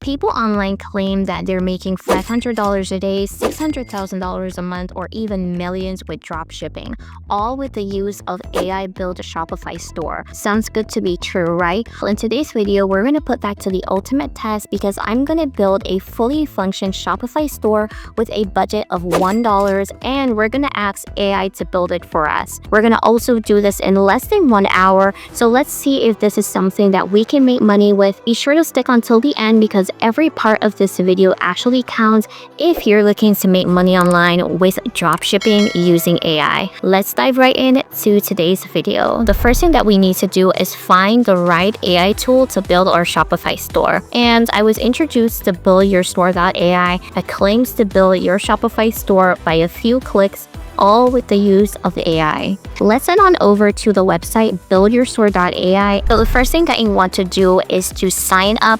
people online claim that they're making $500 a day, $600,000 a month, or even millions with dropshipping, all with the use of AI-built Shopify store. Sounds good to be true, right? Well, in today's video, we're going to put that to the ultimate test because I'm going to build a fully functioning Shopify store with a budget of $1, and we're going to ask AI to build it for us. We're going to also do this in less than 1 hour, so let's see if this is something that we can make money with. Be sure to stick until the end because every part of this video actually counts if you're looking to make money online with dropshipping using AI. Let's dive right into today's video. The first thing that we need to do is find the right AI tool to build our Shopify store. And I was introduced to buildyourstore.ai that claims to build your Shopify store by a few clicks, all with the use of AI. Let's head on over to the website buildyourstore.ai. So the first thing that you want to do is to sign up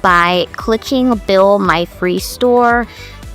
by clicking Build My Free Store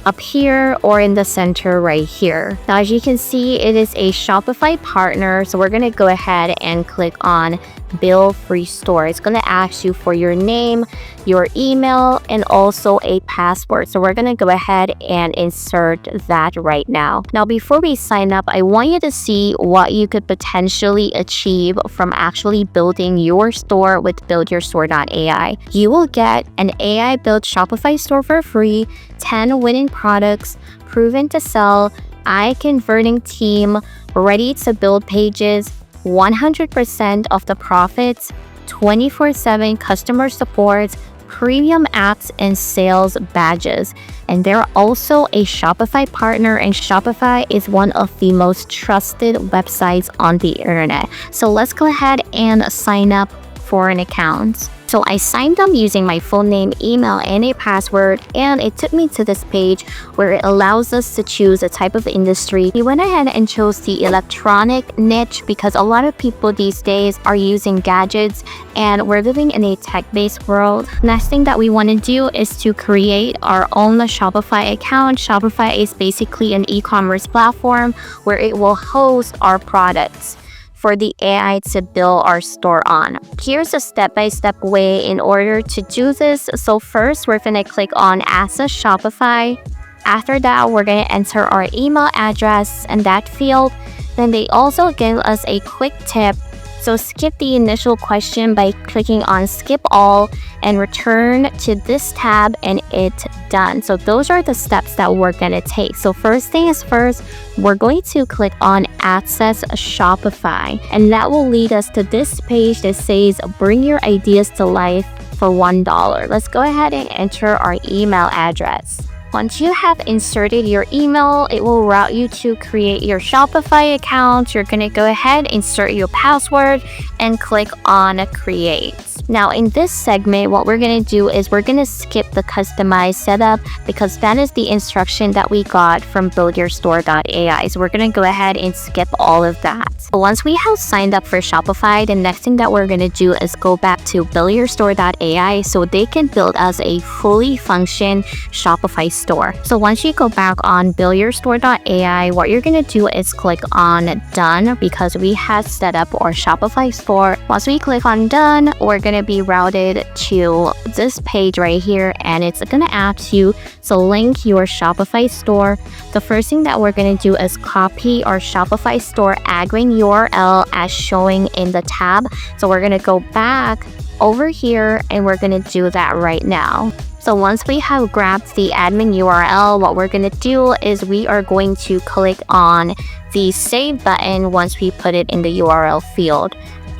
up here or in the center right here. Now, as you can see, it is a Shopify partner, so we're going to go ahead and click on Build Free Store. It's going to ask you for your name, your email, and also a password. So we're going to go ahead and insert that right now. Now, before we sign up, I want you to see what you could potentially achieve from actually building your store with buildyourstore.ai. You will get an AI-built Shopify store for free, 10 winning products, proven to sell, eye-converting team, ready to build pages, 100% of the profits, 24/7 customer support, premium apps, and sales badges. And they're also a Shopify partner, and Shopify is one of the most trusted websites on the internet. So let's go ahead and sign up for an account. So I signed up using my full name, email, and a password, and it took me to this page where it allows us to choose a type of industry. We went ahead and chose the electronic niche because a lot of people these days are using gadgets and we're living in a tech-based world. Next thing that we want to do is to create our own Shopify account. Shopify is basically an e-commerce platform where it will host our products for the AI to build our store on. Here's a step-by-step way in order to do this. So first, we're gonna click on Access Shopify. After that, we're gonna enter our email address in that field. Then they also give us a quick tip. So skip the initial question by clicking on skip all and return to this tab and it's done. So those are the steps that we're gonna take. So first thing is first, we're going to click on Access Shopify, and that will lead us to this page that says bring your ideas to life for $1. Let's go ahead and enter our email address. Once you have inserted your email, it will route you to create your Shopify account. You're going to go ahead, insert your password, and click on Create. Now, in this segment, what we're going to do is we're going to skip the customized setup because that is the instruction that we got from buildyourstore.ai. So we're going to go ahead and skip all of that. So once we have signed up for Shopify, the next thing that we're going to do is go back to buildyourstore.ai so they can build us a fully functioning Shopify store. So once you go back on buildyourstore.ai, what you're going to do is click on Done because we have set up our Shopify store. Once we click on Done, we're going to be routed to this page right here, and it's going to ask you to link your Shopify store. The first thing that we're going to do is copy our Shopify store admin URL as showing in the tab. So we're going to go back over here and we're going to do that right now. So once we have grabbed the admin URL, what we're going to do is we are going to click on the save button once we put it in the URL field.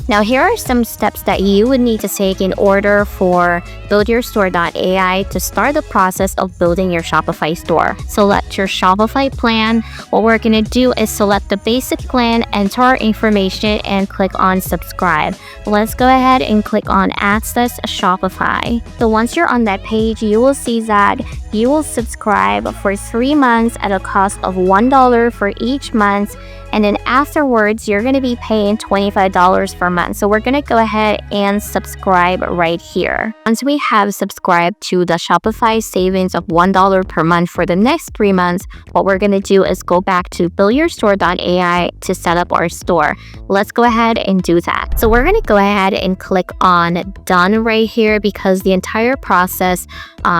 Now, here are some steps that you would need to take in order for buildyourstore.ai to start the process of building your Shopify store. Select your Shopify plan. What we're going to do is select the basic plan, enter our information, and click on subscribe. Let's go ahead and click on Access Shopify. So once you're on that page, you will see that you will subscribe for 3 months at a cost of $1 for each month. And then afterwards, you're going to be paying $25 per month. So we're going to go ahead and subscribe right here. Once we have subscribed to the Shopify savings of $1 per month for the next 3 months, what we're going to do is go back to buildyourstore.ai to set up our store. Let's go ahead and do that. So we're going to go ahead and click on done right here because the entire process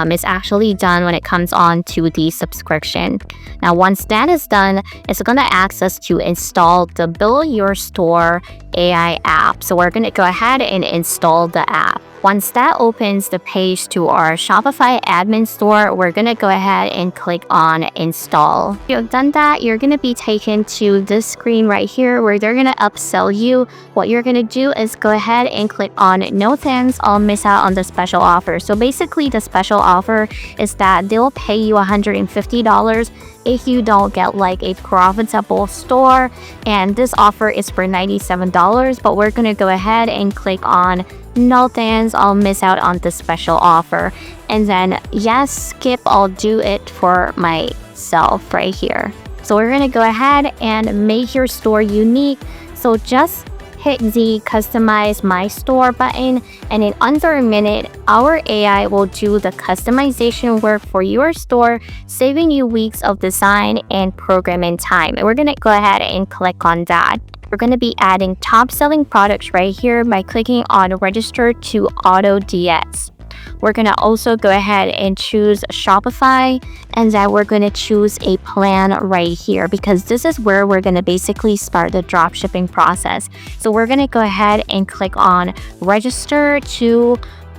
is actually done when it comes on to the subscription. Now, once that is done, it's going to ask us to install the Build Your Store AI app. So we're going to go ahead and install the app. Once that opens the page to our Shopify admin store, we're going to go ahead and click on install. If you've done that, you're going to be taken to this screen right here where they're going to upsell you. What you're going to do is go ahead and click on no thanks, I'll miss out on the special offer. So basically the special offer is that they'll pay you $150 if you don't get like a profitable store, and this offer is for $97, but we're going to go ahead and click on no thanks, I'll miss out on the special offer, and then yes, skip, I'll do it for myself right here. So we're going to go ahead and make your store unique. So just hit the customize my store button, and in under a minute our AI will do the customization work for your store, saving you weeks of design and programming time. And we're going to go ahead and click on that. We're going to be adding top selling products right here by clicking on register to auto DS. We're going to also go ahead and choose Shopify, and then we're going to choose a plan right here because this is where we're going to basically start the dropshipping process. So we're going to go ahead and click on register to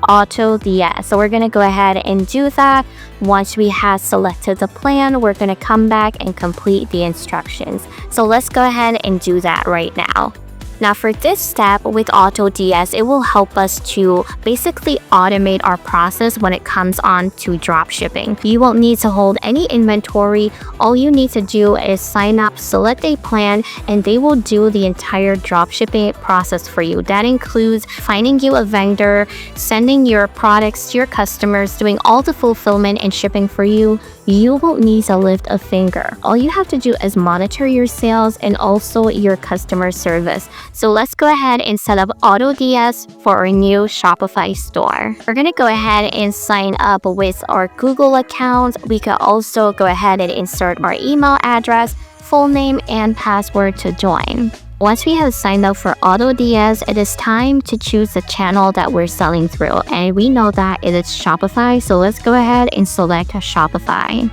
auto DS. So we're going to go ahead and do that. Once we have selected the plan, we're going to come back and complete the instructions. So let's go ahead and do that right now. Now for this step with Auto DS, it will help us to basically automate our process when it comes on to dropshipping. You won't need to hold any inventory. All you need to do is sign up, select a plan, and they will do the entire dropshipping process for you. That includes finding you a vendor, sending your products to your customers, doing all the fulfillment and shipping for you. You won't need to lift a finger. All you have to do is monitor your sales and also your customer service. So let's go ahead and set up Auto DS for our new Shopify store. We're going to go ahead and sign up with our Google account. We can also go ahead and insert our email address, full name, and password to join. Once we have signed up for Auto DS, it is time to choose the channel that we're selling through. And we know that it is Shopify, so let's go ahead and select Shopify.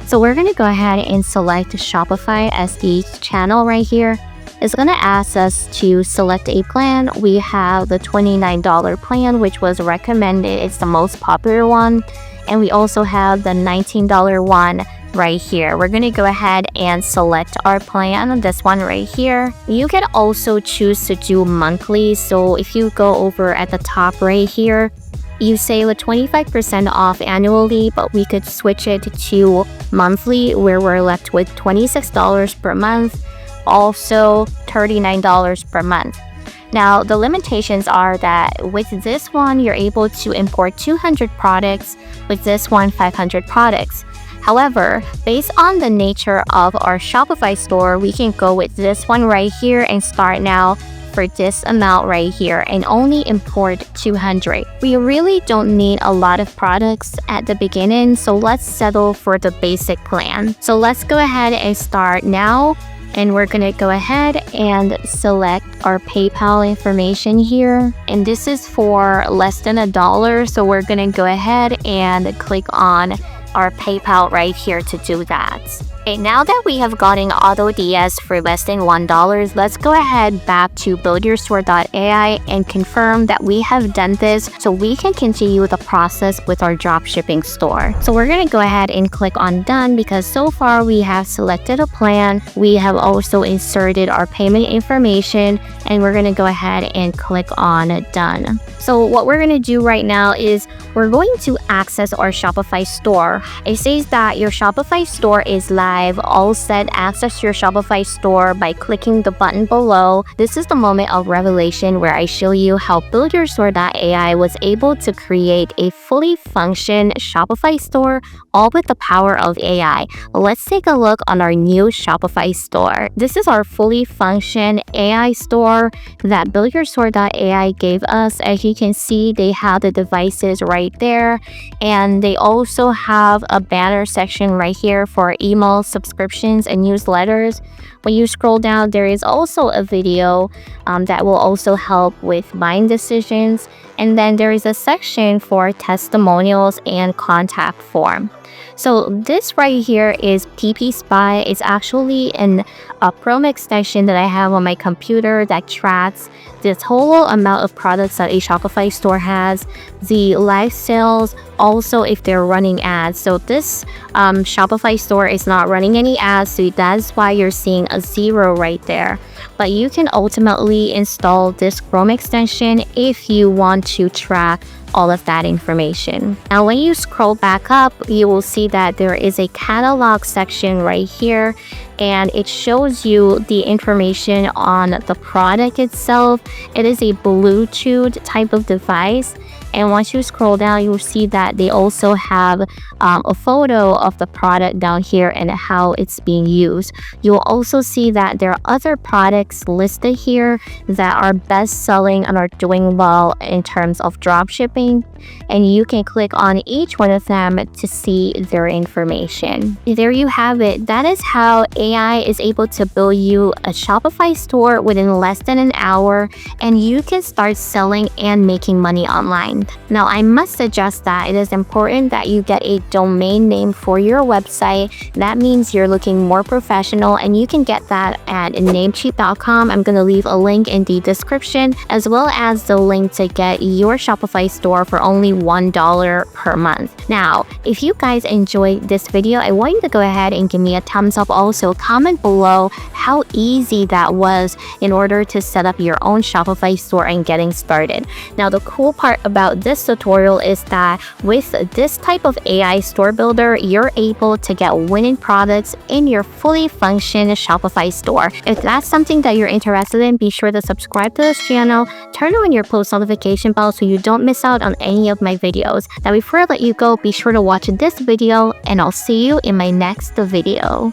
So we're going to go ahead and select Shopify as the channel right here. It's going to ask us to select a plan. We have the $29 plan, which was recommended. It's the most popular one. And we also have the $19 one right here. We're going to go ahead and select our plan, this one right here. You can also choose to do monthly. So if you go over at the top right here, you save 25% off annually, but we could switch it to monthly where we're left with $26 per month, also $39 per month. Now, the limitations are that with this one, you're able to import 200 products, with this one, 500 products. However, based on the nature of our Shopify store, we can go with this one right here and start now for this amount right here and only import 200. We really don't need a lot of products at the beginning, so let's settle for the basic plan. So let's go ahead and start now. And we're going to go ahead and select our PayPal information here. And this is for less than $1. So we're going to go ahead and click on our PayPal right here to do that. Okay, now that we have gotten Auto DS for less than $1, let's go ahead back to buildyourstore.ai and confirm that we have done this so we can continue the process with our dropshipping store. So we're going to go ahead and click on done because so far we have selected a plan. We have also inserted our payment information, and we're going to go ahead and click on done. So what we're going to do right now is we're going to access our Shopify store. It says that your Shopify store is live live, all set. Access your Shopify store by clicking the button below. This is the moment of revelation where I show you how BuildYourStore.ai was able to create a fully functioning Shopify store, all with the power of AI. Let's take a look on our new Shopify store. This is our fully functioning AI store that BuildYourStore.ai gave us. As you can see, they have the devices right there, and they also have a banner section right here for email subscriptions and newsletters. When you scroll down, there is also a video that will also help with buying decisions, and then there is a section for testimonials and contact form. So this right here is PP Spy. It's actually a Chrome extension that I have on my computer that tracks the total amount of products that a Shopify store has, the live sales, also if they're running ads. So this Shopify store is not running any ads, so that's why you're seeing a 0 right there. But you can ultimately install this Chrome extension if you want to track all of that information. Now, when you scroll back up, you will see that there is a catalog section right here, and it shows you the information on the product itself. It is a Bluetooth type of device. And once you scroll down, you'll see that they also have a photo of the product down here and how it's being used. You'll also see that there are other products listed here that are best selling and are doing well in terms of drop shipping. And you can click on each one of them to see their information. There you have it. That is how AI is able to build you a Shopify store within less than an hour, and you can start selling and making money online. Now, I must suggest that it is important that you get a domain name for your website. That means you're looking more professional, and you can get that at namecheap.com. I'm going to leave a link in the description, as well as the link to get your Shopify store for only $1 per month. Now, if you guys enjoyed this video, I want you to go ahead and give me a thumbs up. Also, comment below how easy that was in order to set up your own Shopify store and getting started. Now, the cool part about this tutorial is that with this type of AI store builder, you're able to get winning products in your fully functioning Shopify store. If that's something that you're interested in, be sure to subscribe to this channel, turn on your post notification bell so you don't miss out on any of my videos. Now, before I let you go, be sure to watch this video, and I'll see you in my next video.